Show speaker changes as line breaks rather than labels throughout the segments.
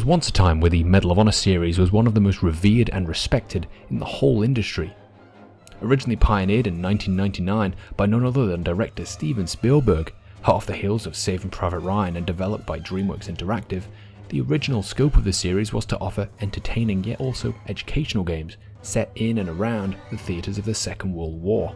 was once a time where the Medal of Honor series was one of the most revered and respected in the whole industry. Originally pioneered in 1999 by none other than director Steven Spielberg, hot off the heels of Saving Private Ryan and developed by DreamWorks Interactive, the original scope of the series was to offer entertaining yet also educational games set in and around the theatres of the Second World War.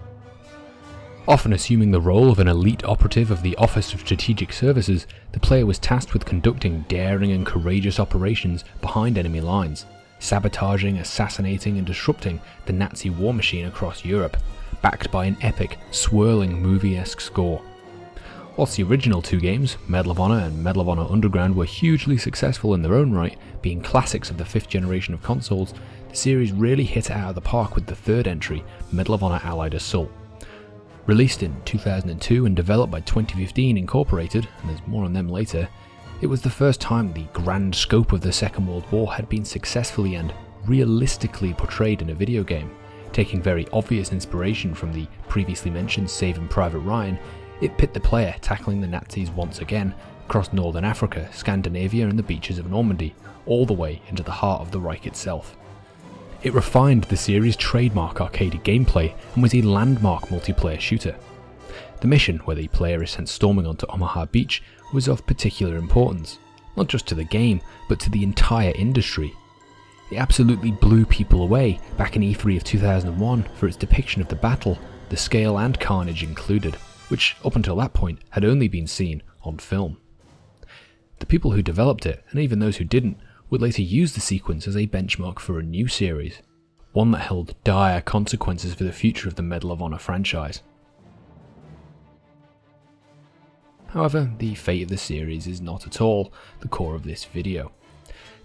Often assuming the role of an elite operative of the Office of Strategic Services, the player was tasked with conducting daring and courageous operations behind enemy lines, sabotaging, assassinating and disrupting the Nazi war machine across Europe, backed by an epic, swirling movie-esque score. Whilst the original two games, Medal of Honor and Medal of Honor Underground, were hugely successful in their own right, being classics of the 5th generation of consoles, the series really hit it out of the park with the third entry, Medal of Honor Allied Assault. Released in 2002 and developed by 2015 Incorporated, and there's more on them later, it was the first time the grand scope of the Second World War had been successfully and realistically portrayed in a video game. Taking very obvious inspiration from the previously mentioned Saving Private Ryan, it pit the player tackling the Nazis once again across Northern Africa, Scandinavia and the beaches of Normandy, all the way into the heart of the Reich itself. It refined the series' trademark arcade gameplay and was a landmark multiplayer shooter. The mission, where the player is sent storming onto Omaha Beach, was of particular importance, not just to the game, but to the entire industry. It absolutely blew people away back in E3 of 2001 for its depiction of the battle, the scale and carnage included, which up until that point had only been seen on film. The people who developed it, and even those who didn't, would later use the sequence as a benchmark for a new series, one that held dire consequences for the future of the Medal of Honor franchise. However, the fate of the series is not at all the core of this video.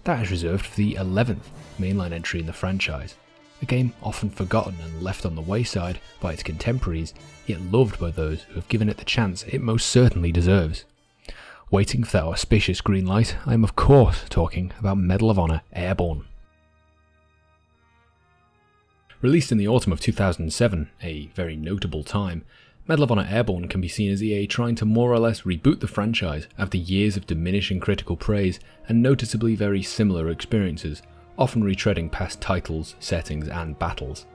That is reserved for the 11th mainline entry in the franchise, a game often forgotten and left on the wayside by its contemporaries, yet loved by those who have given it the chance it most certainly deserves. Waiting for that auspicious green light, I am of course talking about Medal of Honor Airborne. Released in the autumn of 2007, a very notable time, Medal of Honor Airborne can be seen as EA trying to more or less reboot the franchise after years of diminishing critical praise and noticeably very similar experiences, often retreading past titles, settings and battles.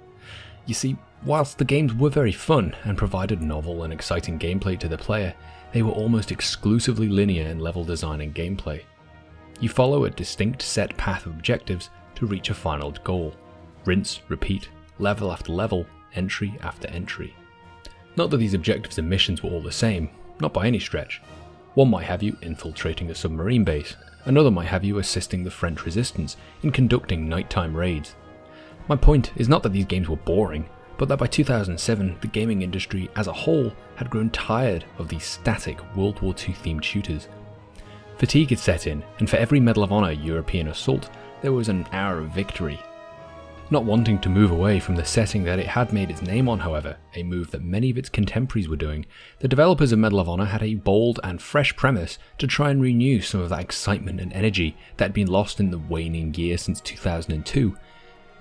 You see, whilst the games were very fun and provided novel and exciting gameplay to the player, they were almost exclusively linear in level design and gameplay. You follow a distinct set path of objectives to reach a final goal. Rinse, repeat, level after level, entry after entry. Not that these objectives and missions were all the same, not by any stretch. One might have you infiltrating a submarine base, another might have you assisting the French resistance in conducting nighttime raids. My point is not that these games were boring, but that by 2007 the gaming industry as a whole had grown tired of these static World War II themed shooters. Fatigue had set in, and for every Medal of Honor European assault there was an hour of victory. Not wanting to move away from the setting that it had made its name on, however, a move that many of its contemporaries were doing, the developers of Medal of Honor had a bold and fresh premise to try and renew some of that excitement and energy that had been lost in the waning year since 2002,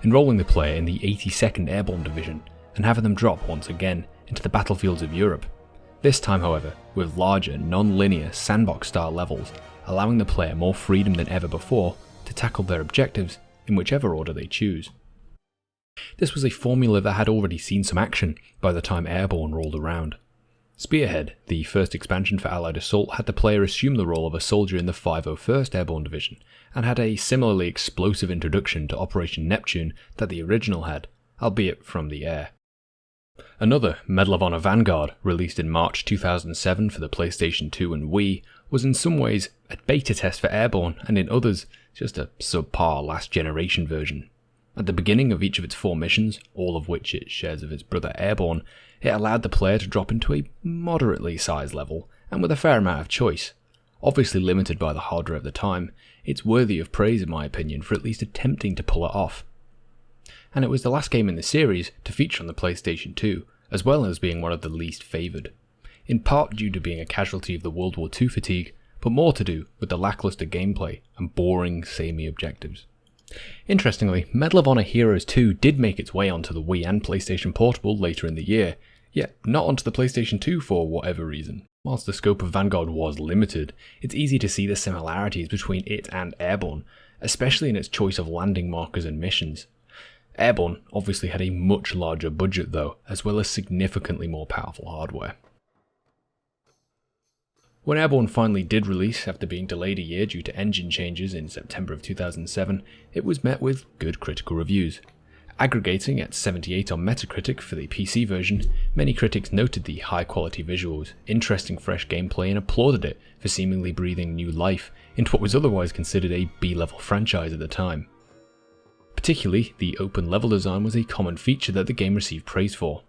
enrolling the player in the 82nd Airborne Division and having them drop once again into the battlefields of Europe. This time, however, with larger, non-linear, sandbox-style levels, allowing the player more freedom than ever before to tackle their objectives in whichever order they choose. This was a formula that had already seen some action by the time Airborne rolled around. Spearhead, the first expansion for Allied Assault, had the player assume the role of a soldier in the 501st Airborne Division, and had a similarly explosive introduction to Operation Neptune that the original had, albeit from the air. Another, Medal of Honor Vanguard, released in March 2007 for the PlayStation 2 and Wii, was in some ways a beta test for Airborne, and in others, just a subpar last generation version. At the beginning of each of its 4 missions, all of which it shares with its brother Airborne, it allowed the player to drop into a moderately sized level, and with a fair amount of choice. Obviously limited by the hardware of the time, it's worthy of praise in my opinion for at least attempting to pull it off. And it was the last game in the series to feature on the PlayStation 2, as well as being one of the least favoured. In part due to being a casualty of the World War II fatigue, but more to do with the lackluster gameplay and boring, samey objectives. Interestingly, Medal of Honor Heroes 2 did make its way onto the Wii and PlayStation Portable later in the year, yet not onto the PlayStation 2 for whatever reason. Whilst the scope of Vanguard was limited, it's easy to see the similarities between it and Airborne, especially in its choice of landing markers and missions. Airborne obviously had a much larger budget though, as well as significantly more powerful hardware. When Airborne finally did release after being delayed a year due to engine changes in September of 2007, it was met with good critical reviews. Aggregating at 78 on Metacritic for the PC version, many critics noted the high quality visuals, interesting fresh gameplay and applauded it for seemingly breathing new life into what was otherwise considered a B-level franchise at the time. Particularly, the open level design was a common feature that the game received praise for.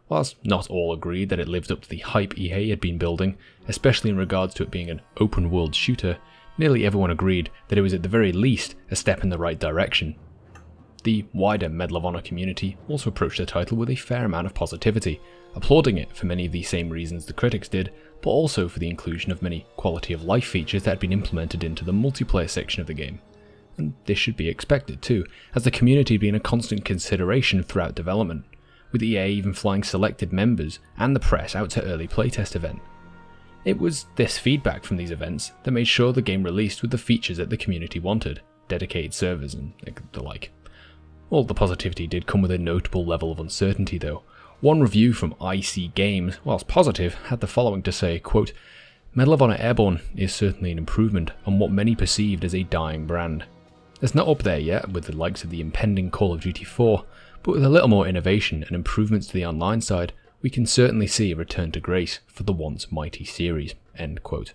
Whilst not all agreed that it lived up to the hype EA had been building, especially in regards to it being an open world shooter, nearly everyone agreed that it was at the very least a step in the right direction. The wider Medal of Honor community also approached the title with a fair amount of positivity, applauding it for many of the same reasons the critics did, but also for the inclusion of many quality of life features that had been implemented into the multiplayer section of the game. And this should be expected too, as the community had been a constant consideration throughout development, with EA even flying selected members and the press out to early playtest events. It was this feedback from these events that made sure the game released with the features that the community wanted, dedicated servers and the like. All the positivity did come with a notable level of uncertainty though. One review from IC Games, whilst positive, had the following to say, quote, "Medal of Honor Airborne is certainly an improvement on what many perceived as a dying brand. It's not up there yet with the likes of the impending Call of Duty 4, but with a little more innovation and improvements to the online side, we can certainly see a return to grace for the once mighty series." End quote.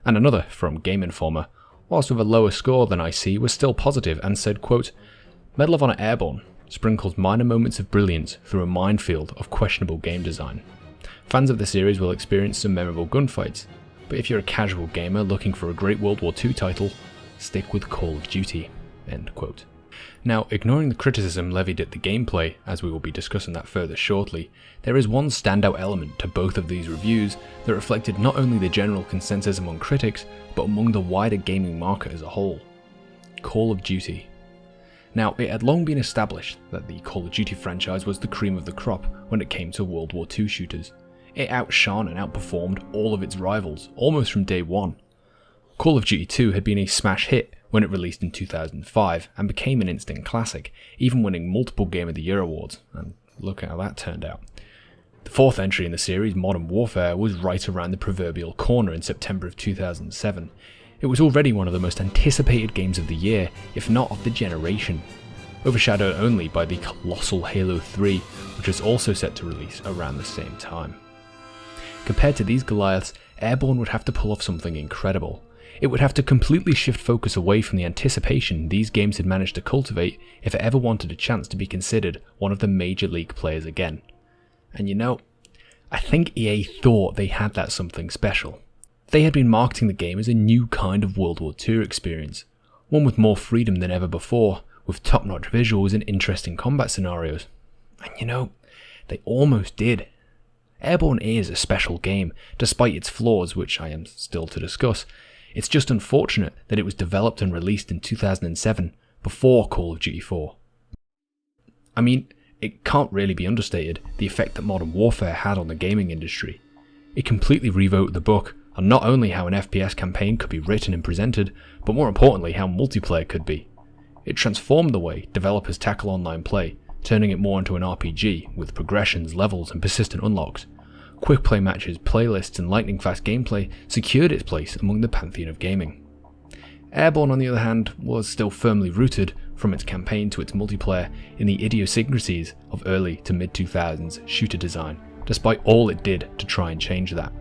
And another from Game Informer, whilst with a lower score than IC, was still positive and said, quote, "Medal of Honor Airborne sprinkles minor moments of brilliance through a minefield of questionable game design. Fans of the series will experience some memorable gunfights, but if you're a casual gamer looking for a great World War II title, stick with Call of Duty." End quote. Now, ignoring the criticism levied at the gameplay, as we will be discussing that further shortly, there is one standout element to both of these reviews that reflected not only the general consensus among critics, but among the wider gaming market as a whole: Call of Duty. Now, it had long been established that the Call of Duty franchise was the cream of the crop when it came to World War II shooters. It outshone and outperformed all of its rivals, almost from day one. Call of Duty 2 had been a smash hit when it released in 2005 and became an instant classic, even winning multiple Game of the Year awards, and look at how that turned out. The fourth entry in the series, Modern Warfare, was right around the proverbial corner in September of 2007. It was already one of the most anticipated games of the year, if not of the generation, overshadowed only by the colossal Halo 3, which was also set to release around the same time. Compared to these Goliaths, Airborne would have to pull off something incredible. It would have to completely shift focus away from the anticipation these games had managed to cultivate if it ever wanted a chance to be considered one of the major league players again. And you know, I think EA thought they had that something special. They had been marketing the game as a new kind of World War II experience, one with more freedom than ever before, with top-notch visuals and interesting combat scenarios. And you know, they almost did. Airborne is a special game, despite its flaws, which I am still to discuss. It's just unfortunate that it was developed and released in 2007, before Call of Duty 4. I mean, it can't really be understated the effect that Modern Warfare had on the gaming industry. It completely rewrote the book on not only how an FPS campaign could be written and presented, but more importantly how multiplayer could be. It transformed the way developers tackle online play, turning it more into an RPG with progressions, levels and persistent unlocks. Quick play matches, playlists and lightning fast gameplay secured its place among the pantheon of gaming. Airborne, on the other hand, was still firmly rooted, from its campaign to its multiplayer, in the idiosyncrasies of early to mid-2000s shooter design, despite all it did to try and change that.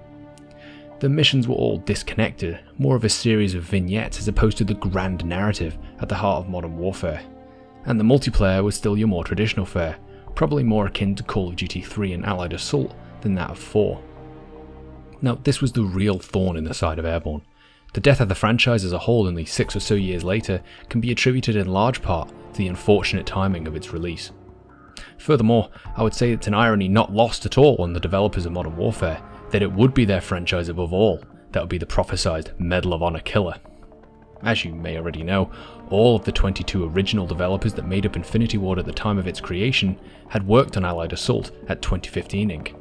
The missions were all disconnected, more of a series of vignettes as opposed to the grand narrative at the heart of Modern Warfare. And the multiplayer was still your more traditional fare, probably more akin to Call of Duty 3 and Allied Assault than that of 4. Now, this was the real thorn in the side of Airborne. The death of the franchise as a whole only 6 or so years later can be attributed in large part to the unfortunate timing of its release. Furthermore, I would say it's an irony not lost at all on the developers of Modern Warfare that it would be their franchise above all that would be the prophesied Medal of Honor killer. As you may already know, all of the 22 original developers that made up Infinity Ward at the time of its creation had worked on Allied Assault at 2015 Inc.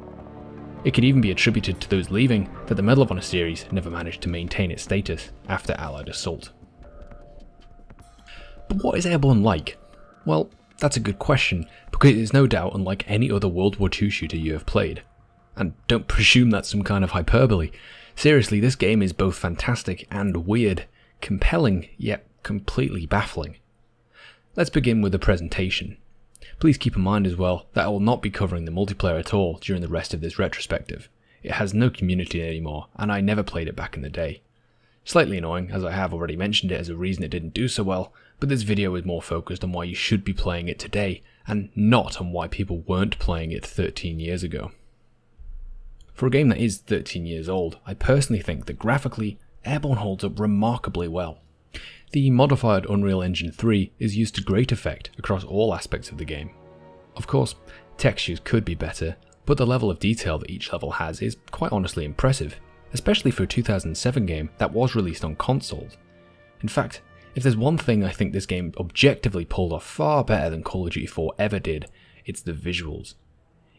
It could even be attributed to those leaving that the Medal of Honor series never managed to maintain its status after Allied assault. But what is Airborne like? Well, that's a good question, because it is no doubt unlike any other World War II shooter you have played. And don't presume that's some kind of hyperbole. Seriously, this game is both fantastic and weird, compelling yet completely baffling. Let's begin with the presentation. Please keep in mind as well that I will not be covering the multiplayer at all during the rest of this retrospective. It has no community anymore, and I never played it back in the day. Slightly annoying, as I have already mentioned it as a reason it didn't do so well, but this video is more focused on why you should be playing it today, and not on why people weren't playing it 13 years ago. For a game that is 13 years old, I personally think that graphically, Airborne holds up remarkably well. The modified Unreal Engine 3 is used to great effect across all aspects of the game. Of course, textures could be better, but the level of detail that each level has is quite honestly impressive, especially for a 2007 game that was released on consoles. In fact, if there's one thing I think this game objectively pulled off far better than Call of Duty 4 ever did, it's the visuals.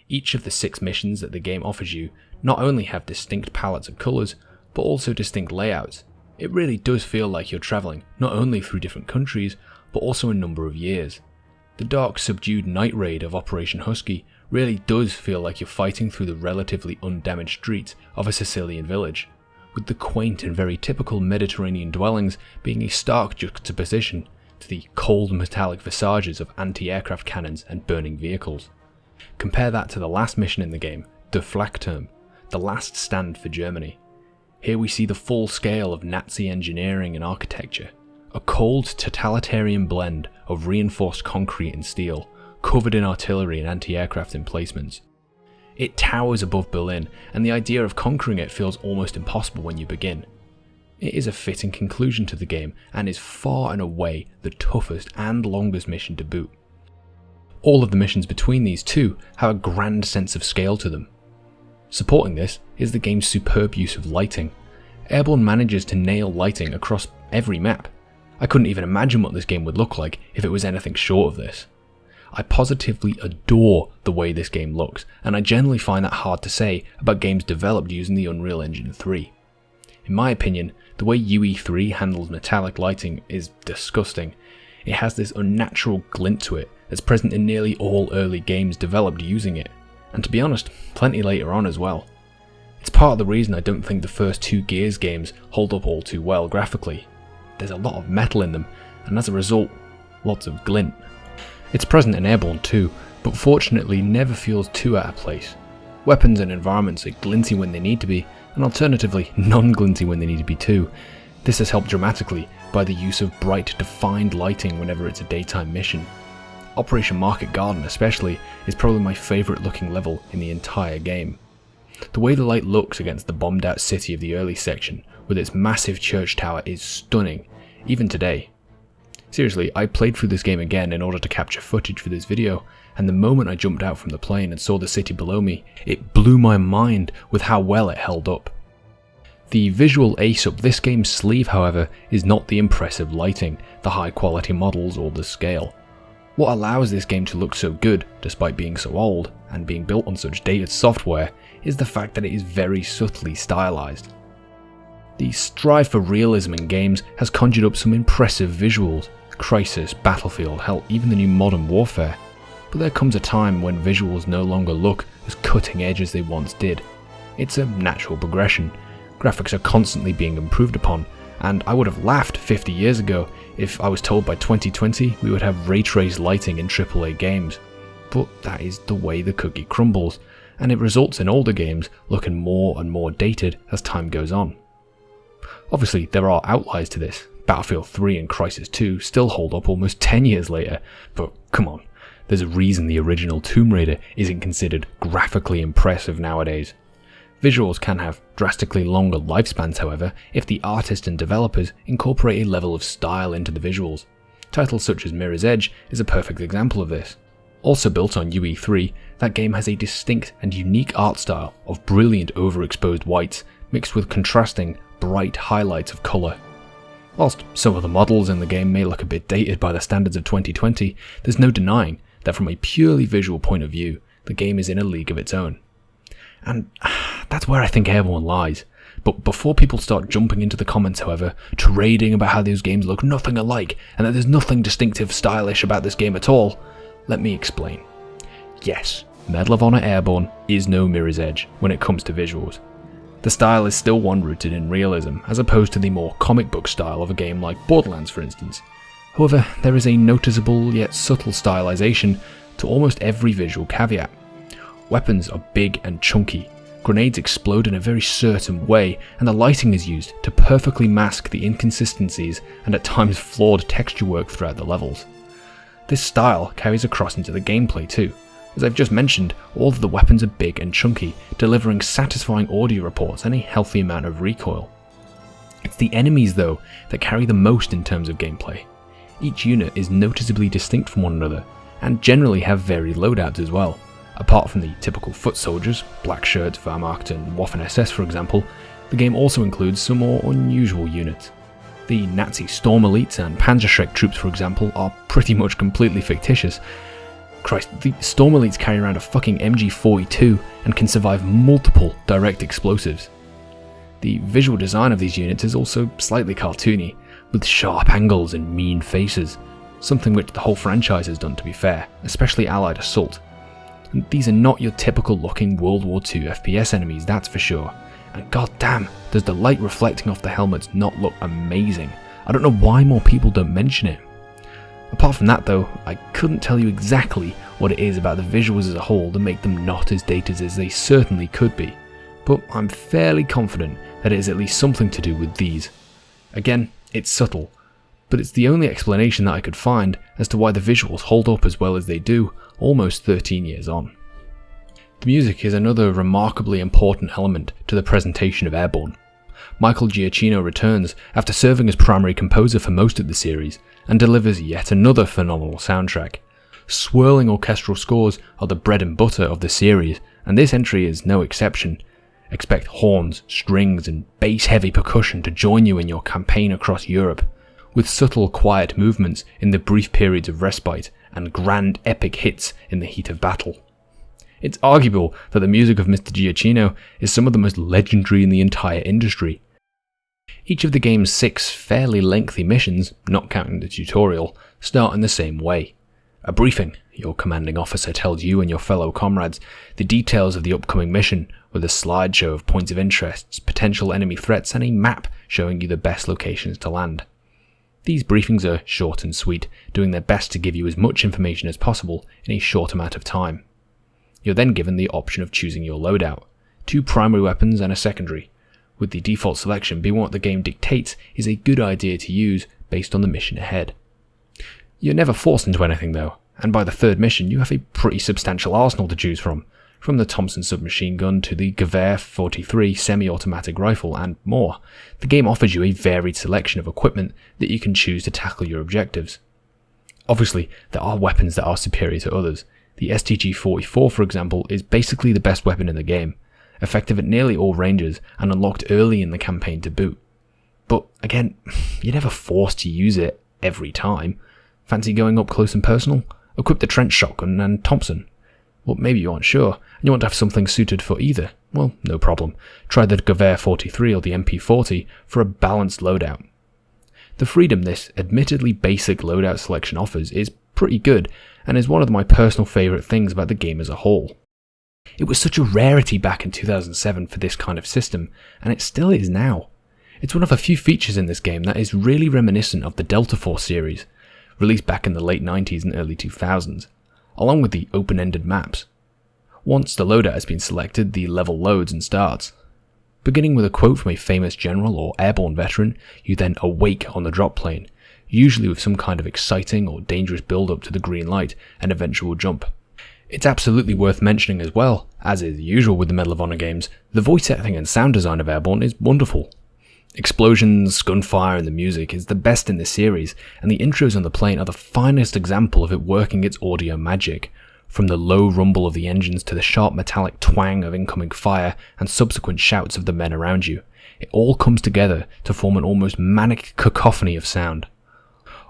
Each of the 6 missions that the game offers you not only have distinct palettes of colours, but also distinct layouts. It really does feel like you're travelling not only through different countries, but also a number of years. The dark, subdued night raid of Operation Husky really does feel like you're fighting through the relatively undamaged streets of a Sicilian village, with the quaint and very typical Mediterranean dwellings being a stark juxtaposition to the cold metallic visages of anti-aircraft cannons and burning vehicles. Compare that to the last mission in the game, Der Flakturm, the last stand for Germany. Here we see the full scale of Nazi engineering and architecture, a cold totalitarian blend of reinforced concrete and steel, covered in artillery and anti-aircraft emplacements. It towers above Berlin, and the idea of conquering it feels almost impossible when you begin. It is a fitting conclusion to the game, and is far and away the toughest and longest mission to boot. All of the missions between these two have a grand sense of scale to them. Supporting this is the game's superb use of lighting. Airborne manages to nail lighting across every map. I couldn't even imagine what this game would look like if it was anything short of this. I positively adore the way this game looks, and I generally find that hard to say about games developed using the Unreal Engine 3. In my opinion, the way UE3 handles metallic lighting is disgusting. It has this unnatural glint to it that's present in nearly all early games developed using it, and to be honest, plenty later on as well. It's part of the reason I don't think the first 2 Gears games hold up all too well graphically. There's a lot of metal in them, and as a result, lots of glint. It's present in Airborne too, but fortunately never feels too out of place. Weapons and environments are glinty when they need to be, and alternatively non-glinty when they need to be too. This has helped dramatically by the use of bright, defined lighting whenever it's a daytime mission. Operation Market Garden especially is probably my favourite looking level in the entire game. The way the light looks against the bombed out city of the early section with its massive church tower is stunning, even today. Seriously, I played through this game again in order to capture footage for this video, and the moment I jumped out from the plane and saw the city below me, it blew my mind with how well it held up. The visual ace up this game's sleeve, however, is not the impressive lighting, the high quality models, or the scale. What allows this game to look so good, despite being so old, and being built on such dated software, is the fact that it is very subtly stylized. The strive for realism in games has conjured up some impressive visuals, Crisis, Battlefield, hell, even the new Modern Warfare. But there comes a time when visuals no longer look as cutting edge as they once did. It's a natural progression. Graphics are constantly being improved upon, and I would have laughed 50 years ago if I was told by 2020 we would have ray traced lighting in AAA games. But that is the way the cookie crumbles, and it results in older games looking more and more dated as time goes on. Obviously there are outliers to this. Battlefield 3 and Crisis 2 still hold up almost 10 years later, but come on, there's a reason the original Tomb Raider isn't considered graphically impressive nowadays. Visuals can have drastically longer lifespans, however, if the artists and developers incorporate a level of style into the visuals. Titles such as Mirror's Edge is a perfect example of this. Also built on UE3, that game has a distinct and unique art style of brilliant overexposed whites mixed with contrasting, bright highlights of colour. Whilst some of the models in the game may look a bit dated by the standards of 2020, there's no denying that from a purely visual point of view, the game is in a league of its own. And that's where I think Airborne lies. But before people start jumping into the comments, however, trading about how these games look nothing alike and that there's nothing distinctive stylish about this game at all, let me explain. Yes, Medal of Honor Airborne is no Mirror's Edge when it comes to visuals. The style is still one rooted in realism, as opposed to the more comic book style of a game like Borderlands, for instance. However, there is a noticeable yet subtle stylization to almost every visual caveat. Weapons are big and chunky, grenades explode in a very certain way, and the lighting is used to perfectly mask the inconsistencies and at times flawed texture work throughout the levels. This style carries across into the gameplay too. As I've just mentioned, all of the weapons are big and chunky, delivering satisfying audio reports and a healthy amount of recoil. It's the enemies though that carry the most in terms of gameplay. Each unit is noticeably distinct from one another, and generally have varied loadouts as well. Apart from the typical foot soldiers, Black Shirt, Wehrmacht and Waffen-SS for example, the game also includes some more unusual units. The Nazi Storm Elites and Panzerschreck troops for example are pretty much completely fictitious. Christ, the Storm Elites carry around a fucking MG42 and can survive multiple direct explosives. The visual design of these units is also slightly cartoony, with sharp angles and mean faces, something which the whole franchise has done to be fair, especially Allied Assault. And these are not your typical looking World War II FPS enemies, that's for sure. And goddamn, does the light reflecting off the helmets not look amazing. I don't know why more people don't mention it. Apart from that though, I couldn't tell you exactly what it is about the visuals as a whole to make them not as dated as they certainly could be, but I'm fairly confident that it is at least something to do with these. Again, it's subtle, but it's the only explanation that I could find as to why the visuals hold up as well as they do, almost 13 years on. The music is another remarkably important element to the presentation of Airborne. Michael Giacchino returns after serving as primary composer for most of the series, and delivers yet another phenomenal soundtrack. Swirling orchestral scores are the bread and butter of the series, and this entry is no exception. Expect horns, strings, and bass-heavy percussion to join you in your campaign across Europe, with subtle, quiet movements in the brief periods of respite, and grand, epic hits in the heat of battle. It's arguable that the music of Mr. Giacchino is some of the most legendary in the entire industry. Each of the game's 6 fairly lengthy missions, not counting the tutorial, start in the same way. A briefing. Your commanding officer tells you and your fellow comrades the details of the upcoming mission, with a slideshow of points of interest, potential enemy threats, and a map showing you the best locations to land. These briefings are short and sweet, doing their best to give you as much information as possible in a short amount of time. You're then given the option of choosing your loadout, 2 primary weapons and a secondary, with the default selection being what the game dictates is a good idea to use based on the mission ahead. You're never forced into anything though, and by the 3rd mission you have a pretty substantial arsenal to choose from the Thompson submachine gun to the Gewehr 43 semi-automatic rifle and more. The game offers you a varied selection of equipment that you can choose to tackle your objectives. Obviously, there are weapons that are superior to others. The STG-44 for example is basically the best weapon in the game, effective at nearly all ranges and unlocked early in the campaign to boot. But again, you're never forced to use it every time. Fancy going up close and personal? Equip the trench shotgun and Thompson. Well, maybe you aren't sure, and you want to have something suited for either. Well, no problem. Try the Gewehr 43 or the MP40 for a balanced loadout. The freedom this admittedly basic loadout selection offers is pretty good, and is one of my personal favourite things about the game as a whole. It was such a rarity back in 2007 for this kind of system, and it still is now. It's one of a few features in this game that is really reminiscent of the Delta Force series, released back in the late 90s and early 2000s, along with the open-ended maps. Once the loadout has been selected, the level loads and starts. Beginning with a quote from a famous general or airborne veteran, you then awake on the drop plane, usually with some kind of exciting or dangerous build-up to the green light and eventual jump. It's absolutely worth mentioning as well, as is usual with the Medal of Honor games, the voice acting and sound design of Airborne is wonderful. Explosions, gunfire and the music is the best in the series, and the intros on the plane are the finest example of it working its audio magic, from the low rumble of the engines to the sharp metallic twang of incoming fire and subsequent shouts of the men around you. It all comes together to form an almost manic cacophony of sound,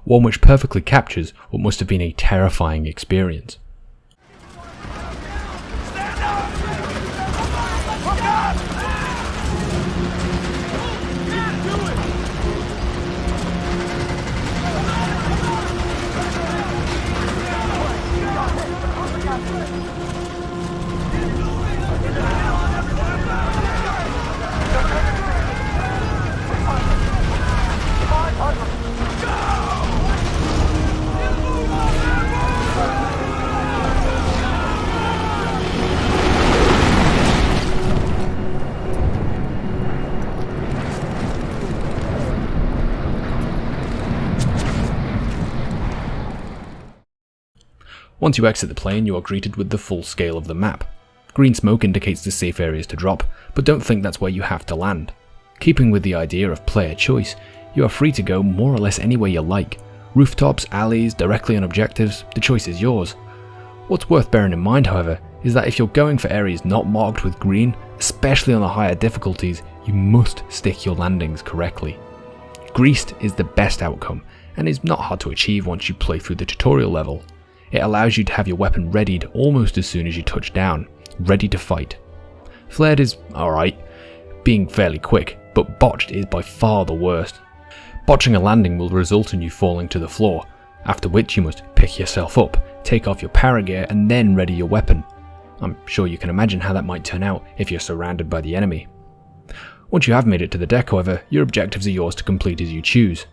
one which perfectly captures what must have been a terrifying experience. Once you exit the plane, you are greeted with the full scale of the map. Green smoke indicates the safe areas to drop, but don't think that's where you have to land. Keeping with the idea of player choice, you are free to go more or less anywhere you like. Rooftops, alleys, directly on objectives, the choice is yours. What's worth bearing in mind, however, is that if you're going for areas not marked with green, especially on the higher difficulties, you must stick your landings correctly. Greased is the best outcome, and is not hard to achieve once you play through the tutorial level. It allows you to have your weapon readied almost as soon as you touch down, ready to fight. Flared is alright, being fairly quick, but botched is by far the worst. Botching a landing will result in you falling to the floor, after which you must pick yourself up, take off your paragear and then ready your weapon. I'm sure you can imagine how that might turn out if you're surrounded by the enemy. Once you have made it to the deck, however, your objectives are yours to complete as you choose.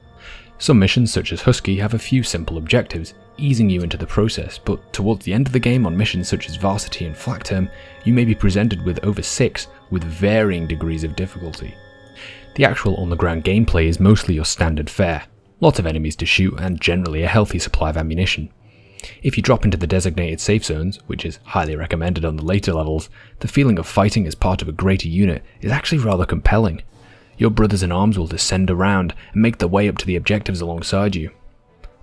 Some missions such as Husky have a few simple objectives, easing you into the process, but towards the end of the game on missions such as Varsity and Flak Term, you may be presented with over 6 with varying degrees of difficulty. The actual on-the-ground gameplay is mostly your standard fare, lots of enemies to shoot and generally a healthy supply of ammunition. If you drop into the designated safe zones, which is highly recommended on the later levels, the feeling of fighting as part of a greater unit is actually rather compelling. Your brothers in arms will descend around and make their way up to the objectives alongside you.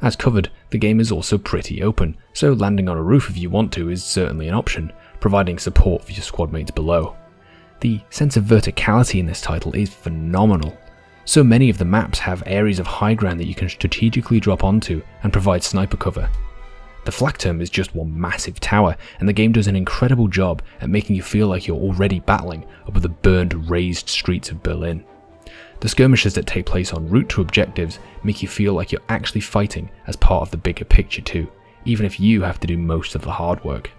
As covered, the game is also pretty open, so landing on a roof if you want to is certainly an option, providing support for your squad mates below. The sense of verticality in this title is phenomenal. So many of the maps have areas of high ground that you can strategically drop onto and provide sniper cover. The Flak Term is just one massive tower, and the game does an incredible job at making you feel like you're already battling over the burned, razed streets of Berlin. The skirmishes that take place en route to objectives make you feel like you're actually fighting as part of the bigger picture too, even if you have to do most of the hard work.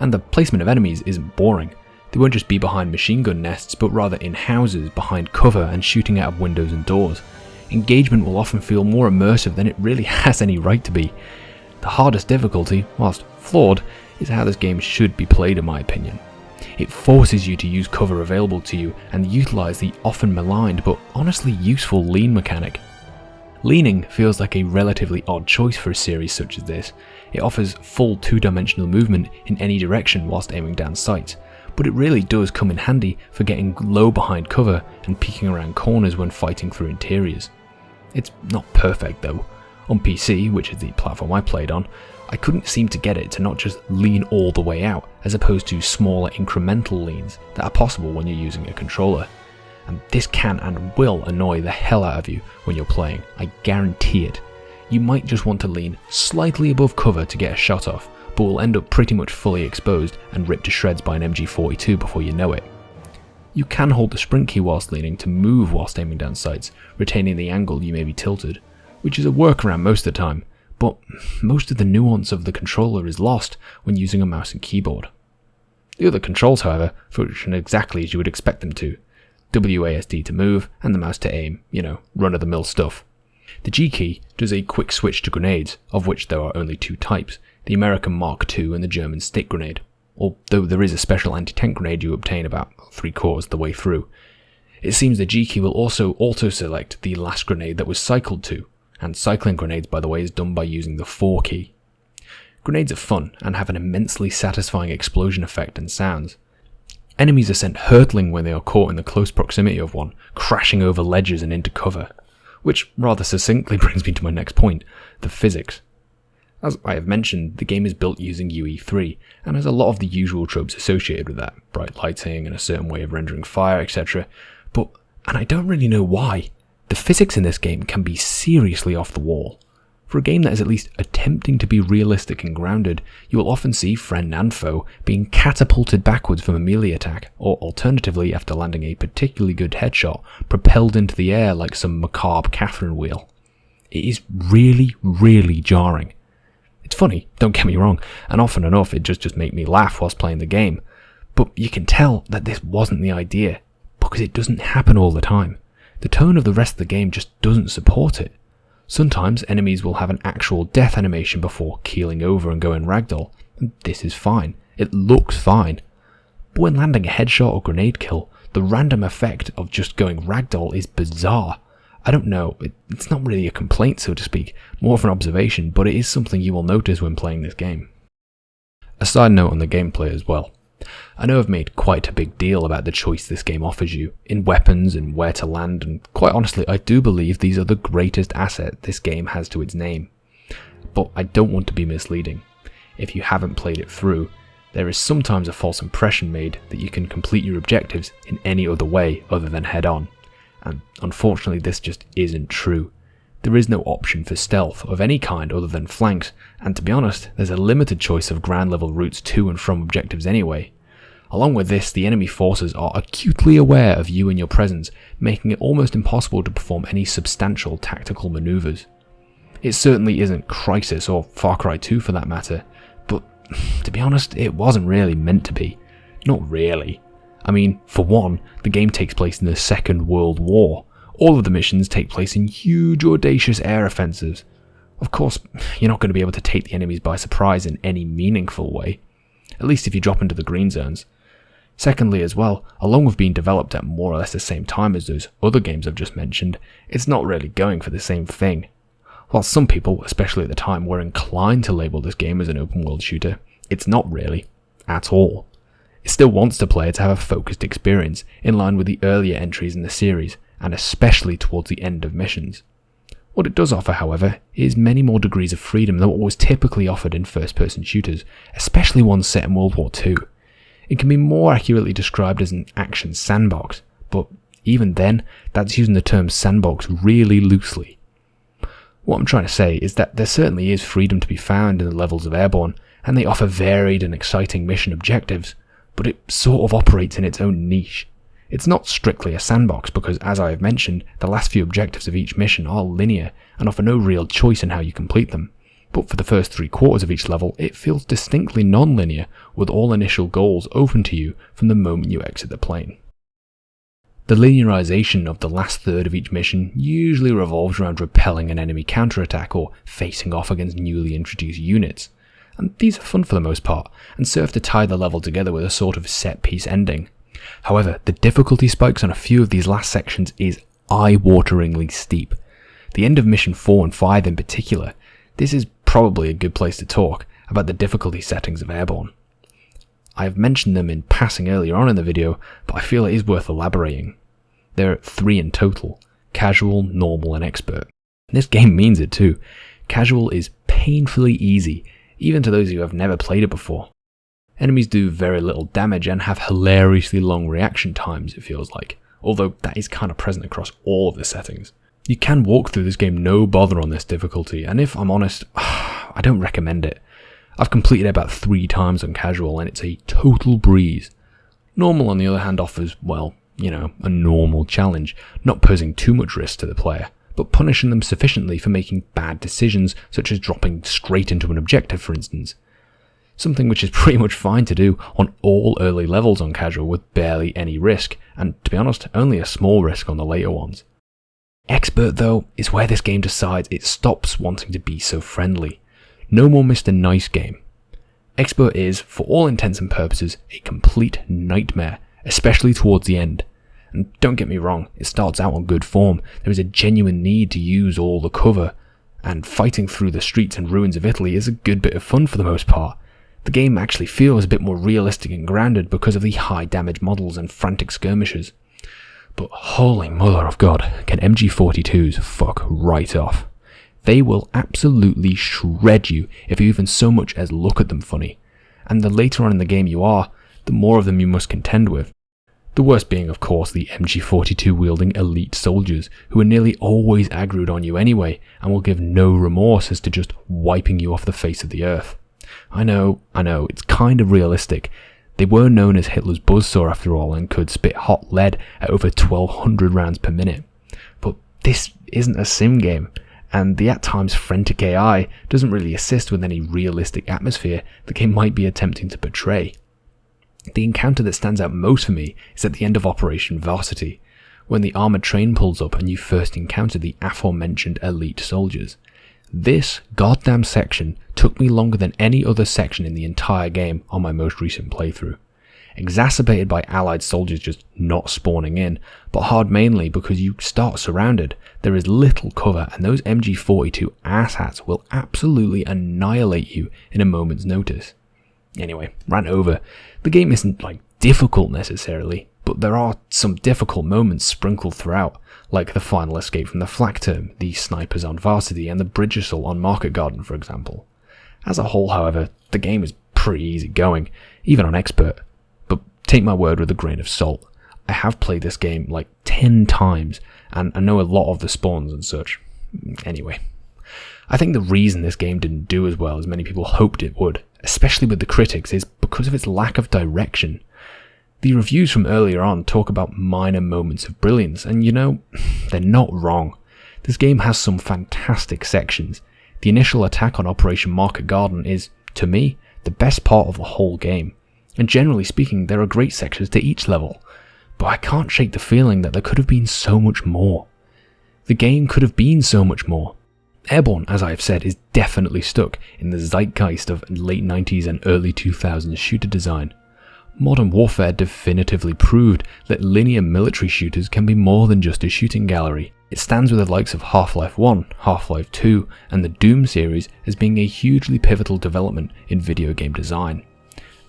And the placement of enemies isn't boring. They won't just be behind machine gun nests, but rather in houses, behind cover and shooting out of windows and doors. Engagement will often feel more immersive than it really has any right to be. The hardest difficulty, whilst flawed, is how this game should be played in my opinion. It forces you to use cover available to you and utilise the often maligned but honestly useful lean mechanic. Leaning feels like a relatively odd choice for a series such as this. It offers full two-dimensional movement in any direction whilst aiming down sights, but it really does come in handy for getting low behind cover and peeking around corners when fighting through interiors. It's not perfect though. On PC, which is the platform I played on, I couldn't seem to get it to not just lean all the way out, as opposed to smaller incremental leans that are possible when you're using a controller. And this can and will annoy the hell out of you when you're playing, I guarantee it. You might just want to lean slightly above cover to get a shot off, but will end up pretty much fully exposed and ripped to shreds by an MG42 before you know it. You can hold the sprint key whilst leaning to move whilst aiming down sights, retaining the angle you may be tilted, which is a workaround most of the time, but most of the nuance of the controller is lost when using a mouse and keyboard. The other controls, however, function exactly as you would expect them to. WASD to move, and the mouse to aim, run-of-the-mill stuff. The G key does a quick switch to grenades, of which there are only 2 types, the American Mark II and the German stick grenade, although there is a special anti-tank grenade you obtain about 3/4 of the way through. It seems the G key will also auto-select the last grenade that was cycled to, and cycling grenades, by the way, is done by using the 4 key. Grenades are fun and have an immensely satisfying explosion effect and sounds. Enemies are sent hurtling when they are caught in the close proximity of one, crashing over ledges and into cover. Which rather succinctly brings me to my next point, the physics. As I have mentioned, the game is built using UE3, and has a lot of the usual tropes associated with that, bright lighting and a certain way of rendering fire, etc. And I don't really know why, the physics in this game can be seriously off the wall. For a game that is at least attempting to be realistic and grounded, you will often see friend and foe being catapulted backwards from a melee attack, or alternatively, after landing a particularly good headshot, propelled into the air like some macabre Catherine wheel. It is really, really jarring. It's funny, don't get me wrong, and often enough it just make me laugh whilst playing the game, but you can tell that this wasn't the idea, because it doesn't happen all the time. The tone of the rest of the game just doesn't support it. Sometimes enemies will have an actual death animation before keeling over and going ragdoll, and this is fine. It looks fine. But when landing a headshot or grenade kill, the random effect of just going ragdoll is bizarre. I don't know, it's not really a complaint so to speak, more of an observation, but it is something you will notice when playing this game. A side note on the gameplay as well. I know I've made quite a big deal about the choice this game offers you in weapons and where to land, and quite honestly I do believe these are the greatest asset this game has to its name. But I don't want to be misleading. If you haven't played it through, there is sometimes a false impression made that you can complete your objectives in any other way other than head on, and unfortunately this just isn't true. There is no option for stealth of any kind other than flanks, and to be honest, there's a limited choice of ground level routes to and from objectives anyway. Along with this, the enemy forces are acutely aware of you and your presence, making it almost impossible to perform any substantial tactical maneuvers. It certainly isn't Crysis or Far Cry 2 for that matter, but to be honest, it wasn't really meant to be. Not really. I mean, for one, the game takes place in the Second World War. All of the missions take place in huge, audacious air offensives. Of course, you're not going to be able to take the enemies by surprise in any meaningful way, at least if you drop into the green zones. Secondly as well, along with being developed at more or less the same time as those other games I've just mentioned, it's not really going for the same thing. While some people, especially at the time, were inclined to label this game as an open world shooter, it's not really, at all. It still wants the player to have a focused experience, in line with the earlier entries in the series, and especially towards the end of missions. What it does offer, however, is many more degrees of freedom than what was typically offered in first-person shooters, especially ones set in World War II. It can be more accurately described as an action sandbox, but even then, that's using the term sandbox really loosely. What I'm trying to say is that there certainly is freedom to be found in the levels of Airborne, and they offer varied and exciting mission objectives, but it sort of operates in its own niche. It's not strictly a sandbox because, as I have mentioned, the last few objectives of each mission are linear and offer no real choice in how you complete them. But for the first 3/4 of each level, it feels distinctly non-linear, with all initial goals open to you from the moment you exit the plane. The linearization of the last third of each mission usually revolves around repelling an enemy counterattack or facing off against newly introduced units. And these are fun for the most part, and serve to tie the level together with a sort of set-piece ending. However, the difficulty spikes on a few of these last sections is eye-wateringly steep. The end of Mission 4 and 5 in particular, this is probably a good place to talk about the difficulty settings of Airborne. I have mentioned them in passing earlier on in the video, but I feel it is worth elaborating. There are 3 in total: Casual, Normal and Expert. This game means it too. Casual is painfully easy, even to those who have never played it before. Enemies do very little damage and have hilariously long reaction times, it feels like, although that is kind of present across all of the settings. You can walk through this game no bother on this difficulty, and if I'm honest, I don't recommend it. I've completed it about 3 times on Casual and it's a total breeze. Normal on the other hand offers, well, a normal challenge, not posing too much risk to the player, but punishing them sufficiently for making bad decisions, such as dropping straight into an objective for instance. Something which is pretty much fine to do on all early levels on Casual with barely any risk, and to be honest, only a small risk on the later ones. Expert though, is where this game decides it stops wanting to be so friendly. No more Mr. Nice game. Expert is, for all intents and purposes, a complete nightmare, especially towards the end. And don't get me wrong, it starts out on good form. There is a genuine need to use all the cover, and fighting through the streets and ruins of Italy is a good bit of fun for the most part. The game actually feels a bit more realistic and grounded because of the high damage models and frantic skirmishers. But holy mother of God, can MG42s fuck right off. They will absolutely shred you if you even so much as look at them funny, and the later on in the game you are, the more of them you must contend with. The worst being, of course, the MG42 wielding elite soldiers, who are nearly always aggroed on you anyway, and will give no remorse as to just wiping you off the face of the earth. I know, it's kind of realistic. They were known as Hitler's buzzsaw after all, and could spit hot lead at over 1200 rounds per minute. But this isn't a sim game, and the at times frantic AI doesn't really assist with any realistic atmosphere the game might be attempting to portray. The encounter that stands out most for me is at the end of Operation Varsity, when the armoured train pulls up and you first encounter the aforementioned elite soldiers. This goddamn section took me longer than any other section in the entire game on my most recent playthrough. Exacerbated by allied soldiers just not spawning in, but hard mainly because you start surrounded, there is little cover and those MG42 asshats will absolutely annihilate you in a moment's notice. Anyway, rant over. The game isn't difficult necessarily, but there are some difficult moments sprinkled throughout, like the final escape from the flak term, the snipers on Varsity, and the bridge assault on Market Garden, for example. As a whole, however, the game is pretty easy going, even on expert. But take my word with a grain of salt. I have played this game 10 times, and I know a lot of the spawns and such. Anyway, I think the reason this game didn't do as well as many people hoped it would, especially with the critics, is because of its lack of direction. The reviews from earlier on talk about minor moments of brilliance, and they're not wrong. This game has some fantastic sections. The initial attack on Operation Market Garden is, to me, the best part of the whole game, and generally speaking there are great sections to each level, but I can't shake the feeling that there could have been so much more. The game could have been so much more. Airborne, as I have said, is definitely stuck in the zeitgeist of late 90s and early 2000s shooter design. Modern warfare definitively proved that linear military shooters can be more than just a shooting gallery. It stands with the likes of Half-Life 1, Half-Life 2, and the Doom series as being a hugely pivotal development in video game design.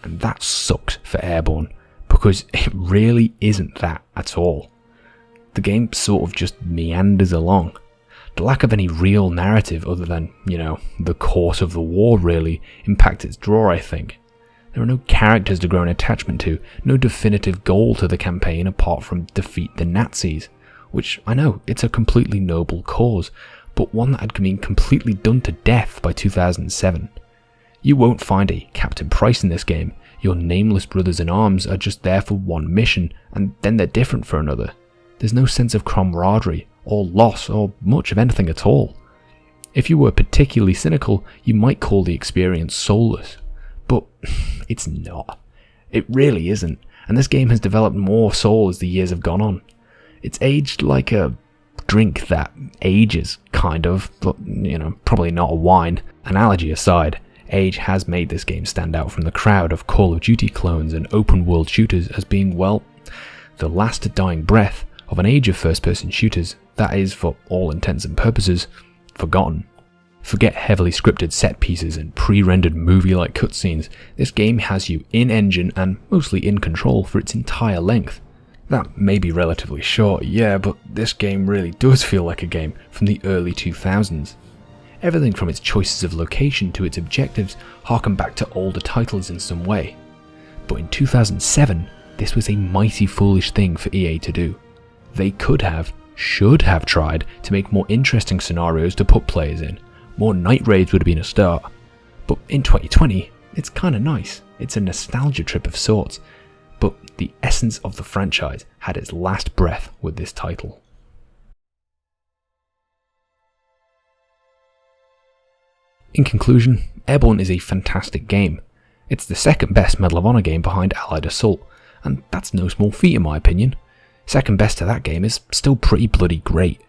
And that sucks for Airborne, because it really isn't that at all. The game sort of just meanders along. The lack of any real narrative other than, the course of the war really impacts its draw, I think. There are no characters to grow an attachment to, no definitive goal to the campaign apart from defeat the Nazis, which I know, it's a completely noble cause, but one that had been completely done to death by 2007. You won't find a Captain Price in this game. Your nameless brothers in arms are just there for one mission, and then they're different for another. There's no sense of camaraderie, or loss, or much of anything at all. If you were particularly cynical, you might call the experience soulless. But it's not. It really isn't, and this game has developed more soul as the years have gone on. It's aged like a drink that ages, kind of, but, probably not a wine. Analogy aside, age has made this game stand out from the crowd of Call of Duty clones and open world shooters as being, the last dying breath of an age of first-person shooters that is, for all intents and purposes, forgotten. Forget heavily scripted set pieces and pre-rendered movie-like cutscenes. This game has you in-engine and mostly in control for its entire length. That may be relatively short, yeah, but this game really does feel like a game from the early 2000s. Everything from its choices of location to its objectives harken back to older titles in some way. But in 2007, this was a mighty foolish thing for EA to do. They should have tried to make more interesting scenarios to put players in. More night raids would have been a start. But in 2020, it's kinda nice. It's a nostalgia trip of sorts. But the essence of the franchise had its last breath with this title. In conclusion, Airborne is a fantastic game. It's the second best Medal of Honor game behind Allied Assault, and that's no small feat in my opinion. Second best to that game is still pretty bloody great.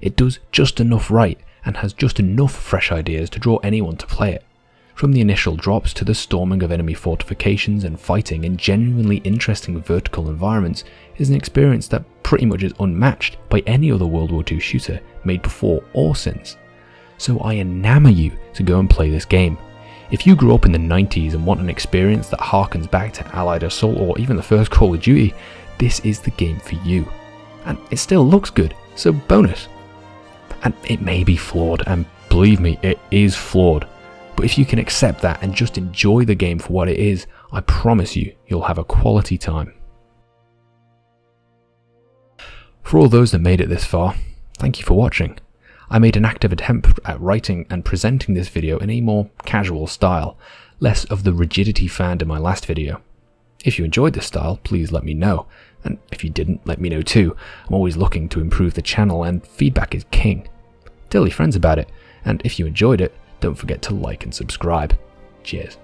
It does just enough right, and has just enough fresh ideas to draw anyone to play it. From the initial drops to the storming of enemy fortifications and fighting in genuinely interesting vertical environments is an experience that pretty much is unmatched by any other World War II shooter made before or since. So I enamor you to go and play this game. If you grew up in the 90s and want an experience that harkens back to Allied Assault or even the first Call of Duty, this is the game for you. And it still looks good, so bonus. And it may be flawed, and believe me, it is flawed. But if you can accept that and just enjoy the game for what it is, I promise you, you'll have a quality time. For all those that made it this far, thank you for watching. I made an active attempt at writing and presenting this video in a more casual style, less of the rigidity found in my last video. If you enjoyed this style, please let me know, and if you didn't, let me know too. I'm always looking to improve the channel and feedback is king. Tell your friends about it, and if you enjoyed it, don't forget to like and subscribe. Cheers.